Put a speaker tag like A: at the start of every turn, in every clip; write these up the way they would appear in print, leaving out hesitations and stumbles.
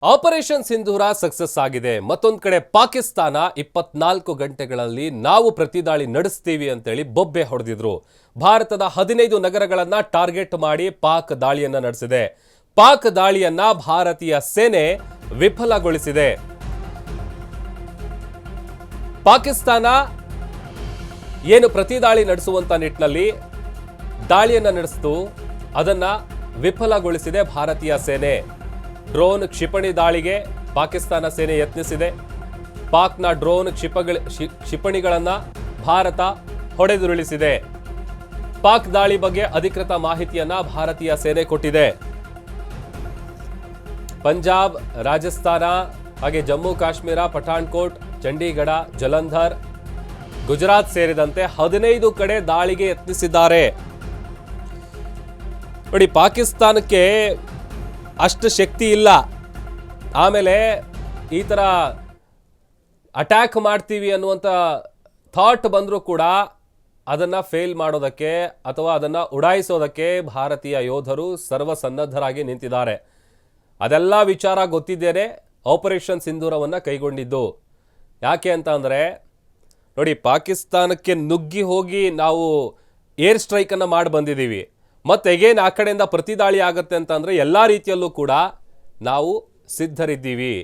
A: Operation ಸಿಂಧೂರ success ಆಗಿದೆ. ಮತ್ತೊಂದು ಕಡೆ ಪಾಕಿಸ್ತಾನ 24 ಗಂಟೆಗಳಲ್ಲಿ ನಾವು ಪ್ರತಿದಾಳಿ ನಡೆಸ್ತೀವಿ ಅಂತೇಳಿ ಬೊಬ್ಬೆ ಹೊಡೆದಿದ್ರು. ಭಾರತದ 15 ನಗರಗಳನ್ನ ಟಾರ್ಗೆಟ್ ಮಾಡಿ ಪಾಕ್ ದಾಳಿಯನ್ನ ನಡೆಸಿದೆ. ಪಾಕ್ ದಾಳಿಯನ್ನ ಭಾರತೀಯ ಸೇನೆ ವಿಫಲಗೊಳಿಸಿದೆ. ಪಾಕಿಸ್ತಾನ ಏನು ಪ್ರತಿದಾಳಿ ನಡೆಸುವಂತ ನಿಟ್ಟಿನಲ್ಲಿ ದಾಳಿಯನ್ನ ನಡೆಸಿತು, ಅದನ್ನ ವಿಫಲಗೊಳಿಸಿದೆ ಭಾರತೀಯ ಸೇನೆ. ಡ್ರೋನ್ ಕ್ಷಿಪಣಿ ದಾಳಿಗೆ ಪಾಕಿಸ್ತಾನ ಸೇನೆ ಯತ್ನಿಸಿದೆ. ಪಾಕ್ನ ಡ್ರೋನ್ ಕ್ಷಿಪಣಿಗಳನ್ನು ಭಾರತ ಹೊಡೆದುರುಳಿಸಿದೆ. ಪಾಕ್ ದಾಳಿ ಬಗ್ಗೆ ಅಧಿಕೃತ ಮಾಹಿತಿಯನ್ನ ಭಾರತೀಯ ಸೇನೆ ಕೊಟ್ಟಿದೆ. ಪಂಜಾಬ್, ರಾಜಸ್ಥಾನ, ಹಾಗೆ ಜಮ್ಮು ಕಾಶ್ಮೀರ, ಪಠಾಣ್ಕೋಟ್, ಚಂಡೀಗಢ, ಜಲಂಧರ್, ಗುಜರಾತ್ ಸೇರಿದಂತೆ 15 ಕಡೆ ದಾಳಿಗೆ ಯತ್ನಿಸಿದ್ದಾರೆ. ನೋಡಿ, ಪಾಕಿಸ್ತಾನಕ್ಕೆ ಅಷ್ಟು ಶಕ್ತಿ ಇಲ್ಲ. ಆಮೇಲೆ ಈ ಥರ ಅಟ್ಯಾಕ್ ಮಾಡ್ತೀವಿ ಅನ್ನುವಂಥ ಥಾಟ್ ಬಂದರೂ ಕೂಡ ಅದನ್ನು ಫೇಲ್ ಮಾಡೋದಕ್ಕೆ ಅಥವಾ ಅದನ್ನು ಉಡಾಯಿಸೋದಕ್ಕೆ ಭಾರತೀಯ ಯೋಧರು ಸರ್ವಸನ್ನದ್ಧರಾಗಿ ನಿಂತಿದ್ದಾರೆ. ಅದೆಲ್ಲ ವಿಚಾರ ಗೊತ್ತಿದ್ದೇನೆ ಆಪರೇಷನ್ ಸಿಂಧೂರವನ್ನು ಕೈಗೊಂಡಿದ್ದು. ಯಾಕೆ ಅಂತ ಅಂದರೆ ನೋಡಿ, ಪಾಕಿಸ್ತಾನಕ್ಕೆ ನುಗ್ಗಿ ಹೋಗಿ ನಾವು ಏರ್ ಸ್ಟ್ರೈಕನ್ನು ಮಾಡಿ ಬಂದಿದ್ದೀವಿ. ಮತ್ತು ಎಗೇನ್ ಆ ಕಡೆಯಿಂದ ಪ್ರತಿದಾಳಿ ಆಗುತ್ತೆ ಅಂತಂದರೆ ಎಲ್ಲ ರೀತಿಯಲ್ಲೂ ಕೂಡ ನಾವು ಸಿದ್ಧರಿದ್ದೀವಿ.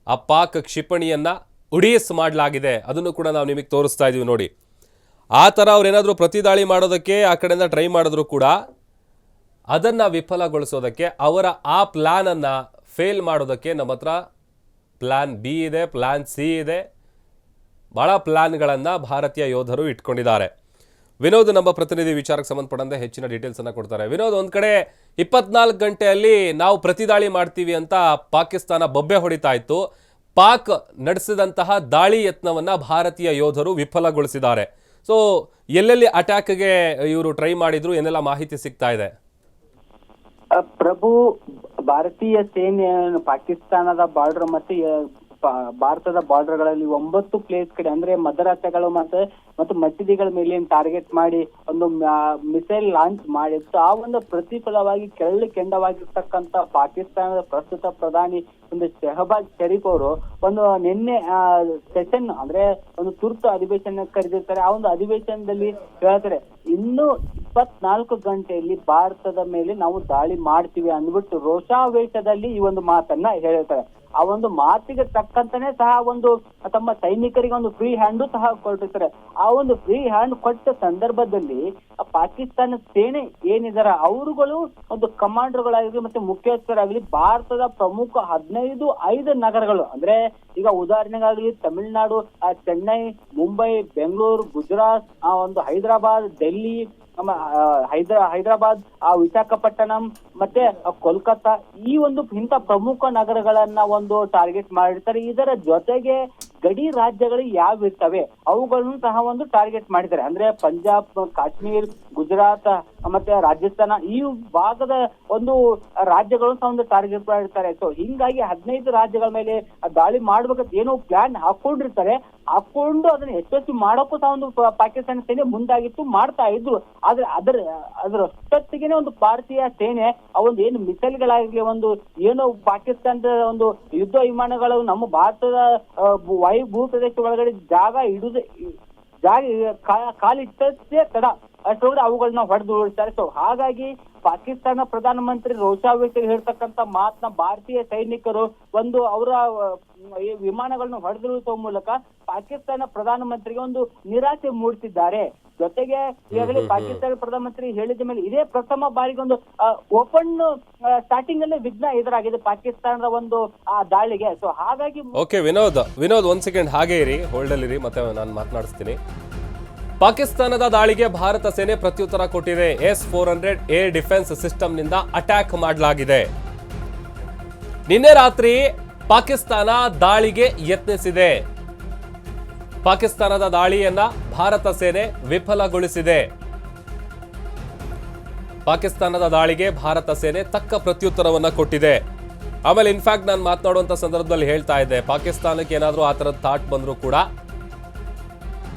A: ಆ ಪಾಕ್ ಕ್ಷಿಪಣಿಯನ್ನು ಉಡೀಸ್ ಮಾಡಲಾಗಿದೆ, ಅದನ್ನು ಕೂಡ ನಾವು ನಿಮಗೆ ತೋರಿಸ್ತಾ ಇದ್ದೀವಿ ನೋಡಿ. ಆ ಥರ ಅವ್ರೇನಾದರೂ ಪ್ರತಿದಾಳಿ ಮಾಡೋದಕ್ಕೆ ಆ ಕಡೆಯಿಂದ ಟ್ರೈ ಮಾಡಿದ್ರು ಕೂಡ ಅದನ್ನು ವಿಫಲಗೊಳಿಸೋದಕ್ಕೆ, ಅವರ ಆ ಪ್ಲ್ಯಾನನ್ನು ಫೇಲ್ ಮಾಡೋದಕ್ಕೆ ನಮ್ಮ ಹತ್ರ ಪ್ಲ್ಯಾನ್ ಬಿ ಇದೆ, ಪ್ಲ್ಯಾನ್ ಸಿ ಇದೆ. ಭಾಳ ಪ್ಲ್ಯಾನ್ಗಳನ್ನು ಭಾರತೀಯ ಯೋಧರು ಇಟ್ಕೊಂಡಿದ್ದಾರೆ. ವಿನೋದ್ ನಮ್ಮ ಪ್ರತಿನಿಧಿ ವಿಚಾರಕ್ಕೆ ಸಂಬಂಧಪಟ್ಟಂತೆ ಹೆಚ್ಚಿನ ಡೀಟೇಲ್ಸನ್ನು ಕೊಡ್ತಾರೆ. ವಿನೋದ್, ಒಂದು ಕಡೆ 24 ಗಂಟೆಯಲ್ಲಿ ನಾವು ಪ್ರತಿದಾಳಿ ಮಾಡ್ತೀವಿ ಅಂತ ಪಾಕಿಸ್ತಾನ ಬೊಬ್ಬೆ ಹೊಡಿತಾ ಇತ್ತು. ಪಾಕ್ ನಡೆಸಿದಂತಹ ದಾಳಿ ಯತ್ನವನ್ನು ಭಾರತೀಯ ಯೋಧರು ವಿಫಲಗೊಳಿಸಿದ್ದಾರೆ. ಸೊ ಎಲ್ಲೆಲ್ಲಿ ಅಟ್ಯಾಕ್ಗೆ ಇವರು ಟ್ರೈ ಮಾಡಿದ್ರು, ಏನೆಲ್ಲ ಮಾಹಿತಿ ಸಿಗ್ತಾ ಇದೆ?
B: ಪ್ರಭು, ಭಾರತೀಯ ಸೇನೆ ಪಾಕಿಸ್ತಾನದ ಬಾರ್ಡರ್ ಮತ್ತೆ ಭಾರತದ ಬಾರ್ಡರ್ಗಳಲ್ಲಿ 9 ಪ್ಲೇಸ್ ಕಡೆ ಅಂದ್ರೆ ಮದರಸೆಗಳು ಮತ್ತು ಮಸೀದಿಗಳ ಮೇಲೆ ಟಾರ್ಗೆಟ್ ಮಾಡಿ ಒಂದು ಮಿಸೈಲ್ ಲಾಂಚ್ ಮಾಡಿತ್ತು. ಆ ಒಂದು ಪ್ರತಿಫಲವಾಗಿ ಕೆಂಡವಾಗಿರ್ತಕ್ಕಂಥ ಪಾಕಿಸ್ತಾನದ ಪ್ರಸ್ತುತ ಪ್ರಧಾನಿ ಒಂದು ಶೆಹಬಾಜ್ ಶರೀಫ್ ಅವರು ಒಂದು ನಿನ್ನೆ ಸೆಷನ್ ಅಂದ್ರೆ ಒಂದು ತುರ್ತು ಅಧಿವೇಶನ ಕರೆದಿರ್ತಾರೆ. ಆ ಒಂದು ಅಧಿವೇಶನದಲ್ಲಿ ಹೇಳ್ತಾರೆ, ಇನ್ನು 24 ಗಂಟೆಯಲ್ಲಿ ಭಾರತದ ಮೇಲೆ ನಾವು ದಾಳಿ ಮಾಡ್ತೀವಿ ಅಂದ್ಬಿಟ್ಟು ರೋಷಾವೇಶದಲ್ಲಿ ಈ ಒಂದು ಮಾತನ್ನ ಹೇಳಿರ್ತಾರೆ. ಆ ಒಂದು ಮಾತಿಗೆ ತಕ್ಕಂತಾನೆ ಸಹ ಒಂದು ತಮ್ಮ ಸೈನಿಕರಿಗೆ ಒಂದು ಫ್ರೀ ಹ್ಯಾಂಡ್ ಸಹ ಕೊಟ್ಟಿರ್ತಾರೆ. ಆ ಒಂದು ಫ್ರೀ ಹ್ಯಾಂಡ್ ಕೊಟ್ಟ ಸಂದರ್ಭದಲ್ಲಿ ಪಾಕಿಸ್ತಾನ ಸೇನೆ ಏನಿದಾರ ಅವರುಗಳು ಒಂದು ಕಮಾಂಡರ್ಗಳಾಗಲಿ ಮತ್ತೆ ಮುಖ್ಯಸ್ಥರಾಗಲಿ ಭಾರತದ ಪ್ರಮುಖ 5 ನಗರಗಳು ಅಂದ್ರೆ ಈಗ ಉದಾಹರಣೆಗಾಗಲಿ ತಮಿಳುನಾಡು, ಚೆನ್ನೈ, ಮುಂಬೈ, ಬೆಂಗಳೂರು, ಗುಜರಾತ್, ಒಂದು ಹೈದರಾಬಾದ್, ಡೆಲ್ಲಿ, ಹೈದರಾಬಾದ್, ವಿಶಾಖಪಟ್ಟಣಂ ಮತ್ತೆ ಕೋಲ್ಕತ್ತಾ, ಈ ಒಂದು ಇಂಥ ಪ್ರಮುಖ ನಗರಗಳನ್ನ ಒಂದು ಟಾರ್ಗೆಟ್ ಮಾಡಿರ್ತಾರೆ. ಇದರ ಜೊತೆಗೆ ಗಡಿ ರಾಜ್ಯಗಳು ಯಾವ ಇರ್ತವೆ ಅವುಗಳನ್ನು ಸಹ ಒಂದು ಟಾರ್ಗೆಟ್ ಮಾಡಿದ್ದಾರೆ. ಅಂದ್ರೆ ಪಂಜಾಬ್, ಕಾಶ್ಮೀರ್, ಗುಜರಾತ್ ಮತ್ತೆ ರಾಜಸ್ಥಾನ, ಈ ಭಾಗದ ಒಂದು ರಾಜ್ಯಗಳನ್ನು ಸಹ ಒಂದು ಟಾರ್ಗೆಟ್ ಮಾಡಿರ್ತಾರೆ. ಸೊ ಹಿಂಗಾಗಿ 15 ರಾಜ್ಯಗಳ ಮೇಲೆ ದಾಳಿ ಮಾಡ್ಬೇಕಂತ ಏನೋ ಪ್ಲಾನ್ ಹಾಕೊಂಡಿರ್ತಾರೆ. ಹಾಕೊಂಡು ಅದನ್ನ ಯಶಸ್ವಿ ಮಾಡೋಕ್ಕೂ ಸಹ ಒಂದು ಪಾಕಿಸ್ತಾನ ಸೇನೆ ಮುಂದಾಗಿತ್ತು, ಮಾಡ್ತಾ ಇದ್ರು. ಆದ್ರೆ ಅದರ ಅಷ್ಟೊತ್ತಿಗೆನೆ ಒಂದು ಭಾರತೀಯ ಸೇನೆ ಆ ಒಂದು ಏನು ಮಿಸೈಲ್ಗಳಾಗಲಿ, ಒಂದು ಏನು ಪಾಕಿಸ್ತಾನದ ಒಂದು ಯುದ್ಧ ವಿಮಾನಗಳು ನಮ್ಮ ಭಾರತದ ವಾಯು ಭೂ ಪ್ರದೇಶ ಒಳಗಡೆ ಕಾಲಿಟ್ಟಷ್ಟೇ ತಡ ಅಷ್ಟೊಳಗಡೆ ಅವುಗಳನ್ನ ಹೊಡೆದು ಉಳಿಸ್ತಾರೆ. ಸೊ ಹಾಗಾಗಿ ಪಾಕಿಸ್ತಾನ ಪ್ರಧಾನಮಂತ್ರಿ ರೋಷಾವೇಶ ಹೇಳ್ತಕ್ಕಂಥ ಮಾತನ್ನ ಭಾರತೀಯ ಸೈನಿಕರು ಒಂದು ಅವರ ವಿಮಾನಗಳನ್ನು ಹೊಡೆದುರುಳಿಸುವ ಮೂಲಕ ಪಾಕಿಸ್ತಾನ ಪ್ರಧಾನಮಂತ್ರಿಗೆ ಒಂದು ನಿರಾಸೆ ಮೂಡಿಸಿದ್ದಾರೆ. ಜೊತೆಗೆ ಈಗಾಗಲೇ ಪಾಕಿಸ್ತಾನ ಪ್ರಧಾನಮಂತ್ರಿ ಹೇಳಿದ ಮೇಲೆ ಇದೇ ಪ್ರಥಮ ಬಾರಿಗೆ ಒಂದು ಓಪನ್ ಸ್ಟಾರ್ಟಿಂಗ್ ಅಲ್ಲೇ ವಿಘ್ನ ಎದುರಾಗಿದೆ ಪಾಕಿಸ್ತಾನದ ಒಂದು ದಾಳಿಗೆ. ಸೊ ಹಾಗಾಗಿ
A: ಓಕೆ ವಿನೋದ್ ಒಂದ್ ಸೆಕೆಂಡ್ ಹಾಗೆ ಇರಿ, ಹೋಲ್ಡ್ ಅಲ್ಲಿ ಇರಿ, ಮತ್ತೆ ನಾನು ಮಾತನಾಡಿಸ್ತೀನಿ. ಪಾಕಿಸ್ತಾನದ ದಾಳಿಗೆ ಭಾರತ ಸೇನೆ ಪ್ರತ್ಯುತ್ತರ ಕೊಟ್ಟಿದೆ. S-400 ಏರ್ ಡಿಫೆನ್ಸ್ ಸಿಸ್ಟಮ್ ನಿಂದ ಅಟ್ಯಾಕ್ ಮಾಡಲಾಗಿದೆ. ನಿನ್ನೆ ರಾತ್ರಿ ಪಾಕಿಸ್ತಾನ ದಾಳಿಗೆ ಯತ್ನಿಸಿದೆ. ಪಾಕಿಸ್ತಾನದ ದಾಳಿಯನ್ನ ಭಾರತ ಸೇನೆ ವಿಫಲಗೊಳಿಸಿದೆ. ಪಾಕಿಸ್ತಾನದ ದಾಳಿಗೆ ಭಾರತ ಸೇನೆ ತಕ್ಕ ಪ್ರತ್ಯುತ್ತರವನ್ನ ಕೊಟ್ಟಿದೆ. ಆಮೇಲೆ ಇನ್ಫ್ಯಾಕ್ಟ್ ನಾನು ಮಾತನಾಡುವಂತ ಸಂದರ್ಭದಲ್ಲಿ ಹೇಳ್ತಾ ಇದ್ದೆ, ಪಾಕಿಸ್ತಾನಕ್ಕೆ ಏನಾದರೂ ಆ ಥರದ ಥಾಟ್ ಬಂದರೂ ಕೂಡ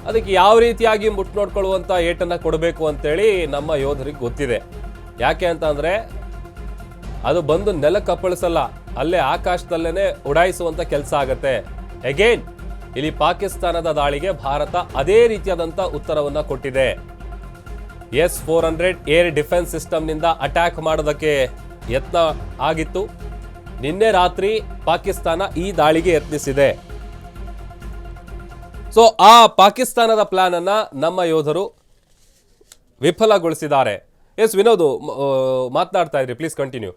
A: ಅದಕ್ಕೆ ಯಾವ ರೀತಿಯಾಗಿ ಮುಟ್ನೋಡ್ಕೊಳ್ಳುವಂಥ ಏಟನ್ನು ಕೊಡಬೇಕು ಅಂತೇಳಿ ನಮ್ಮ ಯೋಧರಿಗೆ ಗೊತ್ತಿದೆ. ಯಾಕೆ ಅಂತ ಅಂದರೆ ಅದು ಬಂದು ನೆಲಕ್ಕೆ ಅಪ್ಪಳಿಸಲ್ಲ. ಅಲ್ಲೇ ಆಕಾಶದಲ್ಲೇನೆ ಉಡಾಯಿಸುವಂತ ಕೆಲಸ ಆಗತ್ತೆ. ಅಗೇನ್ ಇಲ್ಲಿ ಪಾಕಿಸ್ತಾನದ ದಾಳಿಗೆ ಭಾರತ ಅದೇ ರೀತಿಯಾದಂಥ ಉತ್ತರವನ್ನ ಕೊಟ್ಟಿದೆ. S-400 ಏರ್ ಡಿಫೆನ್ಸ್ ಸಿಸ್ಟಮ್ನಿಂದ ಅಟ್ಯಾಕ್ ಮಾಡೋದಕ್ಕೆ ಯತ್ನ ಆಗಿತ್ತು. ನಿನ್ನೆ ರಾತ್ರಿ ಪಾಕಿಸ್ತಾನ ಈ ದಾಳಿಗೆ ಯತ್ನಿಸಿದೆ. ಸೊ ಆ ಪಾಕಿಸ್ತಾನದ ಪ್ಲಾನ್ ಅನ್ನ ನಮ್ಮ ಯೋಧರು ವಿಫಲಗೊಳಿಸಿದ್ದಾರೆ. ಎಸ್ ವಿನೋದ್ ಮಾತನಾಡ್ತಾ ಇದ್ರಿ, ಪ್ಲೀಸ್ ಕಂಟಿನ್ಯೂ.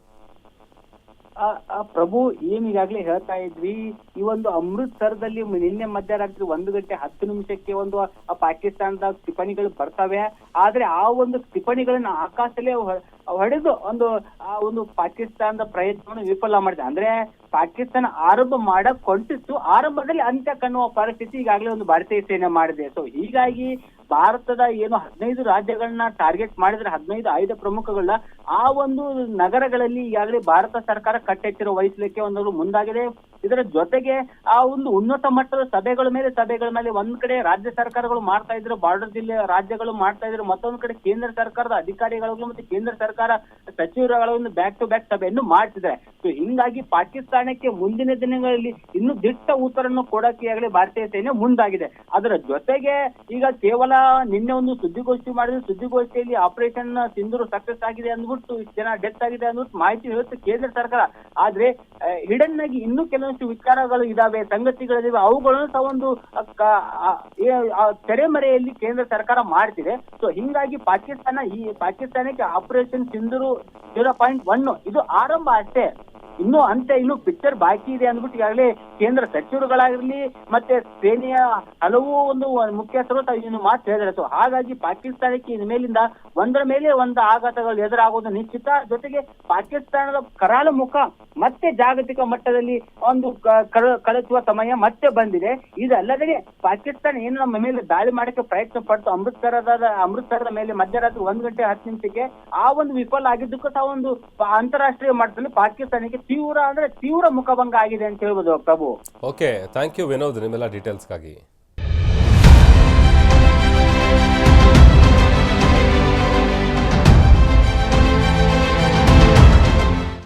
B: ಪ್ರಭು ಈಗಾಗಲೇ ಹೇಳ್ತಾ ಇದ್ವಿ, ಈ ಒಂದು ಅಮೃತ್ಸರದಲ್ಲಿ ನಿನ್ನೆ ಮಧ್ಯರಾತ್ರಿ 1:10 ಒಂದು ಪಾಕಿಸ್ತಾನದ ಕ್ಷಿಪಣಿಗಳು ಬರ್ತವೆ. ಆದ್ರೆ ಆ ಒಂದು ಕ್ಷಿಪಣಿಗಳನ್ನ ಆಕಾಶದಲ್ಲೇ ಹೊಡೆದು ಆ ಒಂದು ಪಾಕಿಸ್ತಾನದ ಪ್ರಯತ್ನವನ್ನು ವಿಫಲ ಮಾಡಿದೆ. ಅಂದ್ರೆ ಪಾಕಿಸ್ತಾನ ಆರಂಭ ಮಾಡಕ್ ಹೊಂಟಿತ್ತು, ಆರಂಭದಲ್ಲಿ ಅಂತ್ಯ ಕಾಣುವ ಪರಿಸ್ಥಿತಿ ಈಗಾಗಲೇ ಒಂದು ಭಾರತೀಯ ಸೇನೆ ಮಾಡಿದೆ. ಸೊ ಹೀಗಾಗಿ ಭಾರತದ ಏನು 15 ರಾಜ್ಯಗಳನ್ನ ಟಾರ್ಗೆಟ್ ಮಾಡಿದ್ರೆ 15 ಆಯುಧ ಪ್ರಮುಖಗಳನ್ನ ಆ ಒಂದು ನಗರಗಳಲ್ಲಿ ಈಗಾಗಲೇ ಭಾರತ ಸರ್ಕಾರ ಕಟ್ಟೆಚ್ಚರ ವಹಿಸಲಿಕ್ಕೆ ಮುಂದಾಗಿದೆ. ಇದರ ಜೊತೆಗೆ ಆ ಒಂದು ಉನ್ನತ ಮಟ್ಟದ ಸಭೆಗಳ ಮೇಲೆ ಒಂದ್ ಕಡೆ ರಾಜ್ಯ ಸರ್ಕಾರಗಳು ಮಾಡ್ತಾ ಇದ್ರು, ಬಾರ್ಡರ್ ಜಿಲ್ಲೆ ರಾಜ್ಯಗಳು ಮಾಡ್ತಾ ಇದ್ರು, ಮತ್ತೊಂದ್ ಕಡೆ ಕೇಂದ್ರ ಸರ್ಕಾರದ ಅಧಿಕಾರಿಗಳು ಮತ್ತೆ ಕೇಂದ್ರ ಸರ್ಕಾರ ಸಚಿವರುಗಳ ಒಂದು ಬ್ಯಾಕ್ ಟು ಬ್ಯಾಕ್ ಸಭೆಯನ್ನು ಮಾಡ್ತಿದ್ದಾರೆ. ಸೊ ಹಿಂಗಾಗಿ ಪಾಕಿಸ್ತಾನಕ್ಕೆ ಮುಂದಿನ ದಿನಗಳಲ್ಲಿ ಇನ್ನೂ ದಿಟ್ಟ ಉತ್ತರವನ್ನು ಕೊಡಕ್ಕೆ ಈಗಾಗಲೇ ಭಾರತೀಯ ಸೇನೆ ಮುಂದಾಗಿದೆ. ಅದರ ಜೊತೆಗೆ ಈಗ ಕೇವಲ ನಿನ್ನೆ ಒಂದು ಸುದ್ದಿಗೋಷ್ಠಿ ಮಾಡಿದ್ರು, ಸುದ್ದಿಗೋಷ್ಠಿಯಲ್ಲಿ ಆಪರೇಷನ್ ಸಿಂಧೂರು ಸಕ್ಸಸ್ ಆಗಿದೆ ಅಂದ್ಬಿಟ್ಟು, ಇಷ್ಟು ಜನ ಡೆತ್ ಆಗಿದೆ ಅಂದ್ಬಿಟ್ಟು ಮಾಹಿತಿ ಹೇಳುತ್ತೆ ಕೇಂದ್ರ ಸರ್ಕಾರ. ಆದ್ರೆ ಹಿಡನ್ ಆಗಿ ಇನ್ನೂ ಕೆಲವೊಂದು ವಿಚಾರಗಳು ಇದಾವೆ, ಸಂಗತಿಗಳಿದಾವೆ, ಅವುಗಳನ್ನು ಸಹ ಒಂದು ತೆರೆಮರೆಯಲ್ಲಿ ಕೇಂದ್ರ ಸರ್ಕಾರ ಮಾಡ್ತಿದೆ. ಸೊ ಹಿಂಗಾಗಿ ಪಾಕಿಸ್ತಾನಕ್ಕೆ ಆಪರೇಷನ್ ಸಿಂಧೂರು 0.1 ಇದು ಆರಂಭ ಅಷ್ಟೇ, ಇನ್ನು ಪಿಕ್ಚರ್ ಬಾಕಿ ಇದೆ ಅಂದ್ಬಿಟ್ಟು ಈಗಾಗಲೇ ಕೇಂದ್ರ ಸಚಿವರುಗಳಾಗಿರ್ಲಿ ಮತ್ತೆ ಸೇನೆಯ ಹಲವು ಒಂದು ಮುಖ್ಯಸ್ಥರು ಇನ್ನು ಮಾತು ಹೇಳಿದ್ದಾರೆ. ಸೊ ಹಾಗಾಗಿ ಪಾಕಿಸ್ತಾನಕ್ಕೆ ಇನ್ ಮೇಲಿಂದ ಒಂದರ ಮೇಲೆ ಒಂದು ಆಘಾತಗಳು ಎದುರಾಗುವುದು ನಿಶ್ಚಿತ. ಜೊತೆಗೆ ಪಾಕಿಸ್ತಾನದ ಕರಾಳ ಮುಖ ಮತ್ತೆ ಜಾಗತಿಕ ಮಟ್ಟದಲ್ಲಿ ಒಂದು ಕಳಚುವ ಸಮಯ ಮತ್ತೆ ಬಂದಿದೆ. ಇದಲ್ಲದೆ ಪಾಕಿಸ್ತಾನ ಏನು ನಮ್ಮ ಮೇಲೆ ದಾಳಿ ಮಾಡಕ್ಕೆ ಪ್ರಯತ್ನ ಪಡ್ತು ಅಮೃತ್ಸರದ ಮೇಲೆ ಮಧ್ಯರಾತ್ರಿ 1:10 ಆ ಒಂದು ವಿಫಲ ಆಗಿದ್ದಕ್ಕೂ ಸಹ ಒಂದು ಅಂತಾರಾಷ್ಟ್ರೀಯ ಮಟ್ಟದಲ್ಲಿ ಪಾಕಿಸ್ತಾನಕ್ಕೆ ತೀವ್ರ ಮುಖಭಂಗ ಆಗಿದೆ ಅಂತ ಹೇಳ್ಬೋದು ಪ್ರಭು.
A: ಓಕೆ, ಥ್ಯಾಂಕ್ ಯು ವಿನೋದ್ ನಿಮ್ಮೆಲ್ಲ ಡೀಟೇಲ್ಸ್ಗಾಗಿ.